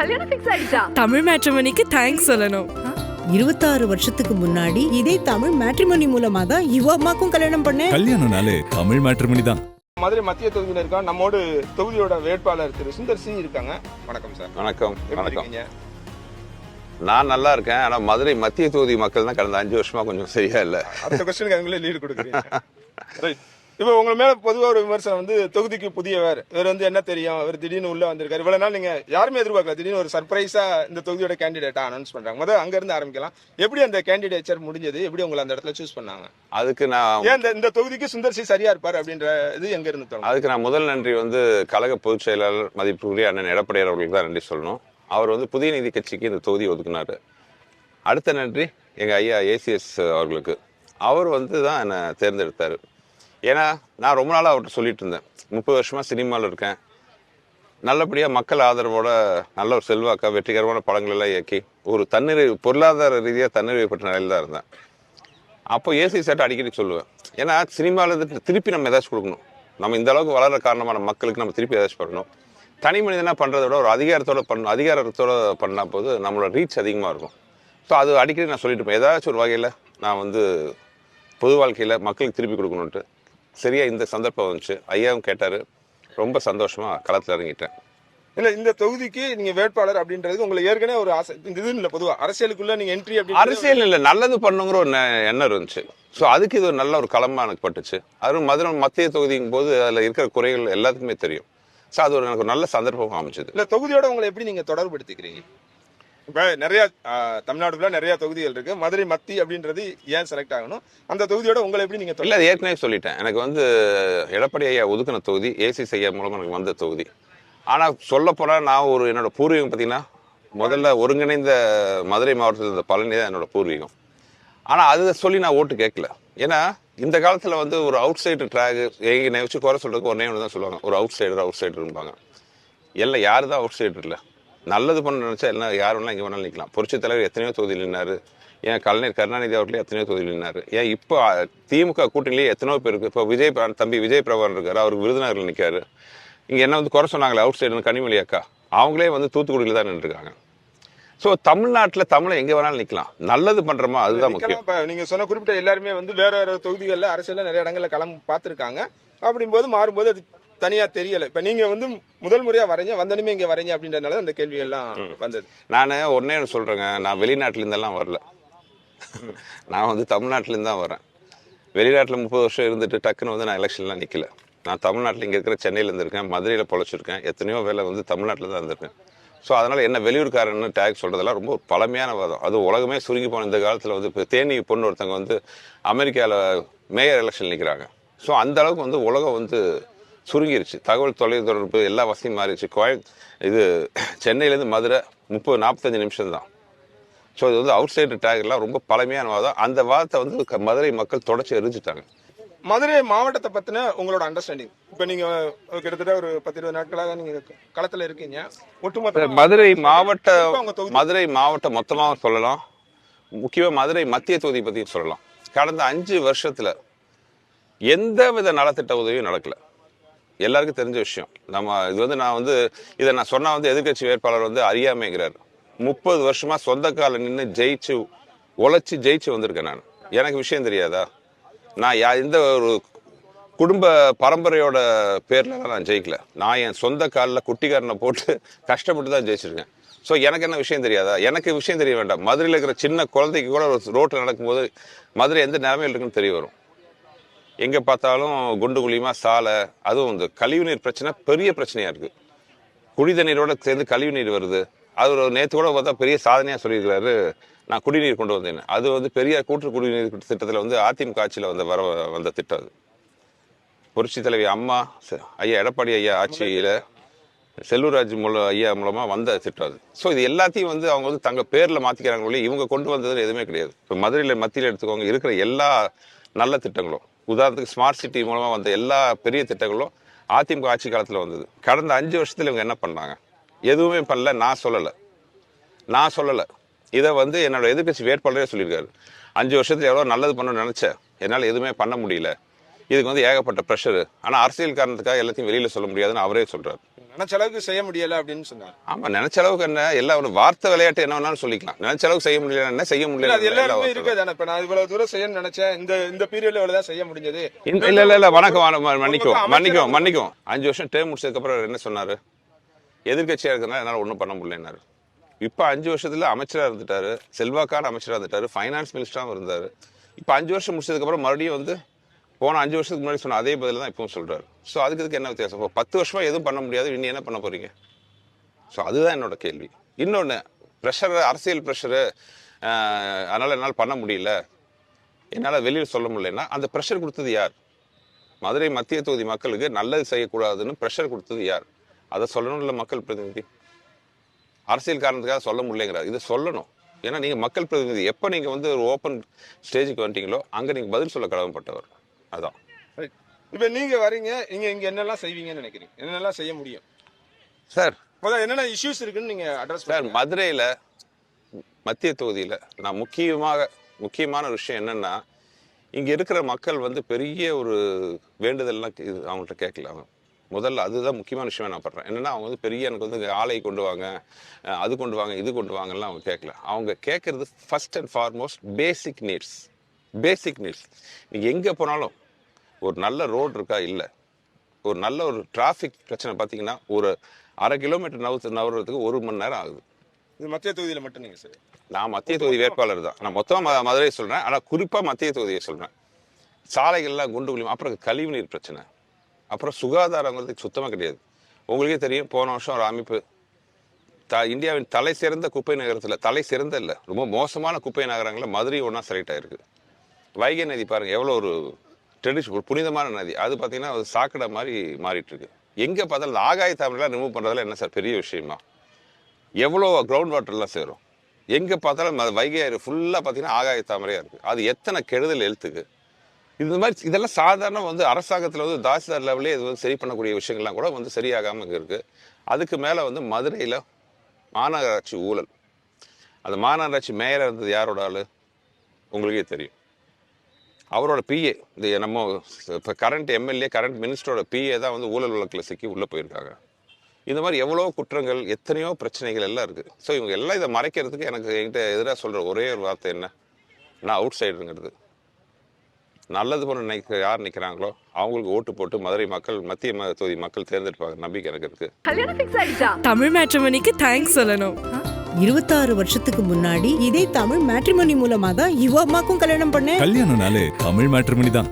கல்யாணம் ஃபிக்ஸ் ஆயிடுச்சா? தமிழ் மேட்ரிமோனிக்கு தேங்க்ஸ் சொல்லணும். 26 வருஷத்துக்கு முன்னாடி இதே தமிழ் மேட்ரிமோனி மூலமா தான் இவ அம்மாக்கும் கல்யாணம் பண்ணேன். கல்யாணம்னாலே தமிழ் மேட்ரிமோனி தான். மதுரை மத்திய தொகுதியில் இருக்கா நம்மோடு தொகுதியோட வேட்பாளர் திரு சுந்தர் சி இருக்காங்க. வணக்கம் சார். வணக்கம். வணக்கம். நான் நல்லா இருக்கேன். ஆனா மதுரை மத்திய தொகுதி மக்கள் தான் கடந்த 5 வருஷமா கொஞ்சம் சரியா இல்ல. அடுத்த கொஸ்டினுக்கு அவங்களே லீடு கொடுக்குறீங்க. இப்போ உங்க மேல பொதுவாக ஒரு விமர்சனம் வந்து தொகுதிக்கு புதியவர், இவர் வந்து என்ன தெரியும், இவர் திடீர்னு உள்ள வந்திருக்காரு. இவ்வளவு நாள் நீங்க யாருமே எதிர்பார்க்கல, திடீர்னு ஒரு சர்ப்ரைஸா இந்த தொகுதியோட கேண்டிடேட்டா அனௌன்ஸ் பண்றாங்க. முதல்ல அங்க இருந்து ஆரம்பிக்கலாம். எப்படி அந்த கேண்டிடேச்சர் முடிஞ்சது, எப்படி உங்களை அந்த இடத்துல சூஸ் பண்ணாங்க? அதுக்கு நான் ஏன் இந்த தொகுதிக்கு சுந்தர் சி சரியா இருப்பார் அப்படின்ற இது எங்க இருந்து தோணும்? அதுக்கு நான் முதல் நன்றி வந்து கழக பொதுச் செயலாளர் மதிப்புக்குரிய அண்ணன் எடப்பாடியார் அவர்களுக்கு தான் நன்றி சொல்லணும். அவர் வந்து புதிய நீதி கட்சிக்கு இந்த தொகுதி ஒதுக்குனாரு. அடுத்த நன்றி எங்க ஐயா ஏசிஎஸ் அவர்களுக்கு. அவர் வந்து தான் என்னை தேர்ந்தெடுத்தாரு. ஏன்னா நான் ரொம்ப நாளாக அவர்கிட்ட சொல்லிட்டு இருந்தேன், 30 வருஷமா சினிமாவில் இருக்கேன், நல்லபடியாக மக்கள் ஆதரவோட நல்ல ஒரு செல்வாக்கா வெற்றிகரமான படங்கள் எல்லாம் இயக்கி ஒரு பொருளாதார ரீதியாக தன்னிறைவு பெற்ற நிலையில் தான் இருந்தேன். அப்போ ஏசி சேட்டை அடிக்கடி சொல்லுவேன், ஏன்னா சினிமாவில் திருப்பி நம்ம ஏதாச்சும் கொடுக்கணும். நம்ம இந்த அளவுக்கு வளர காரணமான மக்களுக்கு நம்ம திருப்பி ஏதாச்சும் பண்ணணும். தனி மனிதனாக பண்ணுறத விட ஒரு அதிகாரத்தோட பண்ணால் போது நம்மளோட ரீச் அதிகமாக இருக்கும். ஸோ அது அடிக்கடி நான் சொல்லிட்டு இருப்பேன், ஏதாச்சும் ஒரு வகையில் நான் வந்து பொது வாழ்க்கையில் மக்களுக்கு திருப்பி கொடுக்கணுன்ட்டு. சரியா இந்த சந்தர்ப்பம் வந்துச்சு, ஐயாவும் கேட்டாரு, ரொம்ப சந்தோஷமா களத்தில் இறங்கிட்டேன். இல்ல இந்த தொகுதிக்கு நீங்க வேட்பாளர் அப்படின்றது உங்களுக்கு ஏற்கனவே ஒரு ஆசை இது இல்ல? பொதுவா அரசியலுக்குள்ள நீங்க என்ட்ரி அப்படி அரசியல் இல்லை, நல்லது பண்ணுங்கிற ஒரு எண்ணம் இருந்துச்சு. ஸோ அதுக்கு இது ஒரு நல்ல ஒரு களமா எனக்கு பட்டுச்சு. அதுவும் மதுரை மத்திய தொகுதிக்கும் போது அதில் இருக்கிற குறைகள் எல்லாத்துக்குமே தெரியும். ஸோ அது ஒரு எனக்கு ஒரு நல்ல சந்தர்ப்பம் அமைச்சது. இல்ல தொகுதியோட உங்களை எப்படி நீங்க தொடர்புபடுத்திக்கிறீங்க? இப்ப நிறைய தமிழ்நாடுல நிறைய தொகுதிகள் இருக்கு, மதுரை மத்தி அப்படின்றது ஏன் செலக்ட் ஆகணும்? அந்த தொகுதியோட உங்களை எப்படி நீங்க இல்ல, அது ஏற்கனவே சொல்லிட்டேன். எனக்கு வந்து எடப்பாடி ஐயா ஒதுக்கின தொகுதி, ஏசிஎஸ் ஐயா மூலமா எனக்கு வந்த தொகுதி. ஆனா சொல்ல போனா நான் ஒரு என்னோட பூர்வீகம் பார்த்தீங்கன்னா முதல்ல ஒருங்கிணைந்த மதுரை மாவட்டத்தில் இருந்த பழனி தான் என்னோட பூர்வீகம். ஆனா அதை சொல்லி நான் ஓட்டு கேட்கல. ஏன்னா இந்த காலத்துல வந்து ஒரு அவுட் சைடு ட்ராக் என்னை வச்சு குறை சொல்றதுக்கு ஒரு நேம் தான் சொல்லுவாங்க, ஒரு அவுட் சைடர் இருப்பாங்க. எல்லாம் யாரு தான் அவுட் சைடர் இல்லை, நல்லது பண்ண நினைச்சா எல்லாம் யார் வேணாலும் இங்கே வேணாலும் நிற்கலாம். புரட்சித் தலைவர் எத்தனையோ தொகுதியில் நின்னாரு, ஏன் கலைஞர் கருணாநிதி அவர்களே எத்தனையோ தொகுதியில் நின்னாரு, ஏன் இப்போ திமுக கூட்டணியிலேயே எத்தனையோ பேர் இருக்கு. இப்போ தம்பி விஜய் பிரபாகரன் இருக்காரு, அவருக்கு விருதுநகரில் நிற்காரு. இங்கே என்ன வந்து குறை சொன்னாங்களே அவுட் சைடு கனிமொழி அக்கா, அவங்களே வந்து தூத்துக்குடியில் தான் நின்றுருக்காங்க. ஸோ தமிழ்நாட்டில் தமிழை எங்கே வேணாலும் நிற்கலாம், நல்லது பண்றோமா அதுதான் முக்கியம். இப்போ நீங்க சொன்ன குறிப்பிட்ட எல்லாருமே வந்து வேற வேற தொகுதிகளில் அரசியலில் நிறைய இடங்களில் களம் பார்த்துருக்காங்க. அப்படிங்கும்போது மாறும்போது அது தனியா தெரியல. இப்ப நீங்க வந்து முதல் முறையா வரைஞ்ச வந்தனுமே இங்க வரைஞ்ச அப்படின்றதுனால அந்த கேள்விகள்லாம் வந்தது. நான் ஒன்னே சொல்றேங்க, நான் வெளிநாட்டுல இருந்தெல்லாம் வரல, நான் வந்து தமிழ்நாட்டுல இருந்து தான் வரேன். வெளிநாட்டுல 30 வருஷம் இருந்துட்டு டக்குன்னு வந்து நான் எலெக்ஷன்லாம் நிக்கல. நான் தமிழ்நாட்டில் இங்கே இருக்கிற சென்னையில் இருந்திருக்கேன், மதுரையில் பொழைச்சிருக்கேன், எத்தனையோ வேலை வந்து தமிழ்நாட்டில் தான் இருந்திருக்கேன். ஸோ அதனால் என்ன வெளியூர்காரன்னு டேக் சொல்கிறதெல்லாம் ரொம்ப பழமையான வாதம். அது உலகமே சுருங்கி போன இந்த காலத்தில் வந்து இப்போ தேனி பொண்ணு ஒருத்தவங்க வந்து அமெரிக்காவில் மேயர் எலெக்ஷன் நிற்கிறாங்க. ஸோ அந்த அளவுக்கு வந்து உலகம் வந்து சுருங்கிருச்சு, தகவல் தொலைத்தொடர்பு எல்லா வசதியும் மாறிடுச்சு. இது சென்னையிலேருந்து மதுரை 30-45 நிமிஷம் தான். ஸோ இது வந்து அவுட் சைடு டேக்லாம் ரொம்ப பழமையான வாதம். அந்த வாதத்தை வந்து மதுரை மக்கள் தொடச்சி எரிஞ்சிட்டாங்க. மதுரை மாவட்டத்தை பத்தின உங்களோட அண்டர்ஸ்டாண்டிங், இப்ப நீங்க கிட்டத்தட்ட ஒரு 10-20 நாட்களாக நீங்க களத்துல இருக்கீங்க. ஒட்டுமொத்த மதுரை மாவட்டம் மொத்தமாக சொல்லலாம், முக்கியமா மதுரை மத்திய தொகுதி பத்தி சொல்லலாம். கடந்த 5 வருஷத்துல எந்த வித நலத்திட்ட உதவியும் நடக்கல, எல்லாருக்கும் தெரிஞ்ச விஷயம். இது வந்து நான் வந்து இதை நான் சொன்னா வந்து எதிர்கட்சி வேட்பாளர் வந்து அறியாமைங்கிறார். 30 வருஷமா சொந்த கால நின்று உழைச்சி ஜெயிச்சு வந்திருக்கேன் நான். எனக்கு விஷயம் தெரியாதா? நான் இந்த ஒரு குடும்ப பரம்பரையோட பேர்ல நான் ஜெயிக்கல, நான் என் சொந்த காலில் குட்டிக்காரனை போட்டு கஷ்டப்பட்டு தான் ஜெயிச்சிருக்கேன். ஸோ எனக்கு என்ன விஷயம் தெரியாதா? எனக்கு விஷயம் தெரிய வேண்டாம். மதுரையில் இருக்கிற சின்ன குழந்தைக்கு கூட ஒரு ரோட்டில் நடக்கும்போது மதுரை எந்த நிலைமையில் இருக்குன்னு தெரிய வரும். எங்கே பார்த்தாலும் குண்டு குழியுமா சாலை, அதுவும் இந்த கழிவுநீர் பிரச்சனை பெரிய பிரச்சனையாக இருக்குது. குடிதண்ணீரோட சேர்ந்து கழிவுநீர் வருது. அது ஒரு நேற்று கூட பார்த்தா பெரிய சாதனையாக சொல்லியிருக்கிறாரு, நான் குடிநீர் கொண்டு வந்தேன். அது வந்து பெரிய கூட்டு குடிநீர் திட்டத்தில் வந்து அதிமுக ஆட்சியில் வந்த திட்டம். அது புரட்சி தலைவி அம்மா ஐயா எடப்பாடி ஐயா ஆட்சியில் செல்வராஜ் ஐயா மூலமாக வந்த திட்டம் அது. ஸோ இது எல்லாத்தையும் வந்து அவங்க வந்து தங்க பேரில் மாற்றிக்கிறாங்க ஒழிய இவங்க கொண்டு வந்தது எதுவுமே கிடையாது. இப்போ மதுரையில் மத்தியில் எடுத்துக்கோங்க, இருக்கிற எல்லா நல்ல திட்டங்களும், உதாரணத்துக்கு ஸ்மார்ட் சிட்டி மூலமாக வந்த எல்லா பெரிய திட்டங்களும் அதிமுக ஆட்சி காலத்தில் வந்தது. கடந்த 5 வருஷத்துல இவங்க என்ன பண்ணாங்க? எதுவுமே பண்ணல. நான் சொல்லலை, இதை வந்து என்னோட எதிர்கட்சி வேட்பாளரே சொல்லியிருக்காரு. 5 வருஷத்துல எவ்வளோ நல்லது பண்ணணும்னு நினைச்சேன், என்னால் எதுவுமே பண்ண முடியல. இதுக்கு வந்து ஏகப்பட்ட ப்ரெஷரு. ஆனால் அரசியல் காரணத்துக்காக எல்லாத்தையும் வெளியில் சொல்ல முடியாதுன்னு அவரே சொல்கிறார். நினைச்ச அளவுக்கு செய்ய முடியல அப்படின்னு சொன்னார். ஆமாம், நினைச்ச அளவுக்கு என்ன, எல்லா ஒரு வார்த்தை விளையாட்டு என்ன வேணாலும் சொல்லிக்கலாம். நினைச்ச அளவுக்கு செய்ய முடியல என்ன, செய்ய முடியல அது எல்லாருமே இருக்காது. இப்ப நான் இவ்வளவு தூரம் செய்யணும்னு நினைச்சேன், இந்த பீரியட்ல இவ்வளவுதான் செய்ய முடிஞ்சது. இல்ல வணக்கம், மன்னிக்கும் 5 வருஷம் டேர்ம் முடிச்சதுக்கு அப்புறம் என்ன சொன்னாரு? எதிர்கட்சியா இருக்கிறதுனால என்னால ஒன்றும் பண்ண முடியலன்னாரு. இப்ப 5 வருஷத்துல அமைச்சரா இருந்துட்டாரு, செல்வாக்கான அமைச்சரா இருந்துட்டாரு, ஃபைனான்ஸ் மினிஸ்டராகவும் இருந்தாரு. இப்ப 5 வருஷம் முடிச்சதுக்கு அப்புறம் மறுபடியும் வந்து போன 5 வருஷத்துக்கு முன்னாடி சொன்ன அதே பதில் தான் இப்பவும் சொல்றாரு. ஸோ அதுக்கு என்ன வித்தியாசம்? இப்போ 10 வருஷமா எதுவும் பண்ண முடியாது, இன்னும் என்ன பண்ண போறீங்க? ஸோ அதுதான் என்னோட கேள்வி. இன்னொன்று, ப்ரெஷரு, அரசியல் ப்ரெஷரு, அதனால என்னால் பண்ண முடியல, என்னால் வெளியில் சொல்ல முடியலன்னா அந்த ப்ரெஷர் கொடுத்தது யார்? மதுரை மத்திய தொகுதி மக்களுக்கு நல்லது செய்யக்கூடாதுன்னு ப்ரெஷர் கொடுத்தது யார்? அதை சொல்லணும். இல்லை மக்கள் பிரதிநிதி அரசியல் காரணத்துக்காக சொல்ல முடியலைங்கிறார். இதை சொல்லணும். ஏன்னா நீங்கள் மக்கள் பிரதிநிதி. எப்போ நீங்கள் வந்து ஒரு ஓப்பன் ஸ்டேஜுக்கு வந்துட்டீங்களோ அங்கே நீங்கள் பதில் சொல்ல கடமைப்பட்டவர். அதான். இப்போ நீங்கள் வரீங்க, நீங்கள் இங்கே என்னெல்லாம் செய்வீங்கன்னு நினைக்கிறீங்க? என்னெல்லாம் செய்ய முடியும் சார்? முதல்ல என்னென்ன இஷ்யூஸ் இருக்குன்னு நீங்கள் அட்ரஸ் சார், மதுரையில் மத்திய தொகுதியில் நான் முக்கியமான ஒரு விஷயம் என்னென்னா, இங்கே இருக்கிற மக்கள் வந்து பெரிய ஒரு வேண்டுதல்லாம் அவங்கள்ட்ட கேட்கல. முதல்ல அதுதான் முக்கியமான விஷயம் நான் பண்றேன். என்னன்னா, அவங்க வந்து பெரிய எனக்கு வந்து ஆலை கொண்டு வாங்க, அது கொண்டு வாங்க, இது கொண்டு வாங்கலாம் அவங்க கேட்கல. அவங்க கேட்கறது first and foremost basic needs. நீங்கள் எங்கே போனாலும் ஒரு நல்ல ரோடு இருக்கா? இல்லை. ஒரு நல்ல ஒரு டிராஃபிக் பிரச்சனை பார்த்தீங்கன்னா ஒரு 1/2 கிலோமீட்டர் நகர்றதுக்கு 1 மணி நேரம் ஆகுது. இது மத்திய தொகுதியில் மட்டும் நீங்கள் சார்? நான் மத்திய தொகுதி வேட்பாளர் தான். நான் மொத்தமாக மதுரை சொல்கிறேன், ஆனால் குறிப்பாக மத்திய தொகுதியை சொல்கிறேன். சாலைகள்லாம் குண்டு குழியும், அப்புறம் கழிவுநீர் பிரச்சனை, அப்புறம் சுகாதாரங்கிறது சுத்தமாக கிடையாது. உங்களுக்கே தெரியும், போன வருஷம் ஒரு அமைப்பு இந்தியாவின் தலை சிறந்த குப்பை நகரத்தில், தலை சிறந்த இல்லை, ரொம்ப மோசமான குப்பை நகரங்களில் மதுரை ஒன்றா செலக்ட் ஆகிருக்கு. வைகை நதி பாருங்கள், எவ்வளோ ஒரு ட்ரெடிஷன், ஒரு புனிதமான நதி. அது பார்த்தீங்கன்னா அது சாக்கடை மாதிரி மாறிட்டு இருக்கு. எங்கே பார்த்தாலும் ஆகாய தாமரைலாம் ரிமூவ் பண்ணுறதுல என்ன சார் பெரிய விஷயமா? எவ்வளோ கிரவுண்ட் வாட்டர்லாம் சேரும். எங்கே பார்த்தாலும் வைகை ஆறு ஃபுல்லாக பார்த்தீங்கன்னா ஆகாய தாமரையாக இருக்குது. அது எத்தனை கெடுதல் எழுத்துக்கு. இந்த மாதிரி இதெல்லாம் சாதாரண வந்து அரசாங்கத்தில் வந்து தாசில்தார் லெவலே இது வந்து சரி பண்ணக்கூடிய விஷயங்கள்லாம் கூட வந்து சரியாகாமல் இங்கே இருக்குது. அதுக்கு மேலே வந்து மதுரையில் மாநகராட்சி ஊழல். அந்த மாநகராட்சி மேயராக இருந்தது யாரோட ஆள் உங்களுக்கே தெரியும். அவரோட பிஏ, இந்த நம்ம இப்போ கரண்ட் எம்எல்ஏ, கரண்ட் மினிஸ்டரோட பிஏ தான் வந்து ஊழல் வழக்கில் சிக்கி உள்ளே போயிருக்காங்க. இந்த மாதிரி எவ்வளோ குற்றங்கள், எத்தனையோ பிரச்சனைகள் எல்லாம் இருக்குது. ஸோ இவங்க எல்லாம் இதை மறைக்கிறதுக்கு என்கிட்ட எதிராக சொல்கிற ஒரே ஒரு வார்த்தை என்ன, நான் அவுட் சைடுங்கிறது. நல்லது போல யார் நிற்கிறாங்களோ அவங்களுக்கு ஓட்டு போட்டு மதுரை மக்கள், மத்திய தொகுதி மக்கள் தேர்ந்தெடுப்பாங்க நம்பிக்கை எனக்கு இருக்கு. தமிழ் மேட்ரிமோனிக்கு தேங்க்ஸ் சொல்லணும். 26 வருஷத்துக்கு முன்னாடி இதே தமிழ் மேட்ரிமோனி மூலமா தான் இவ அம்மாக்கும் கல்யாணம் பண்ணேன். கல்யாணம்னாலே தமிழ் மேட்ரிமோனி தான்.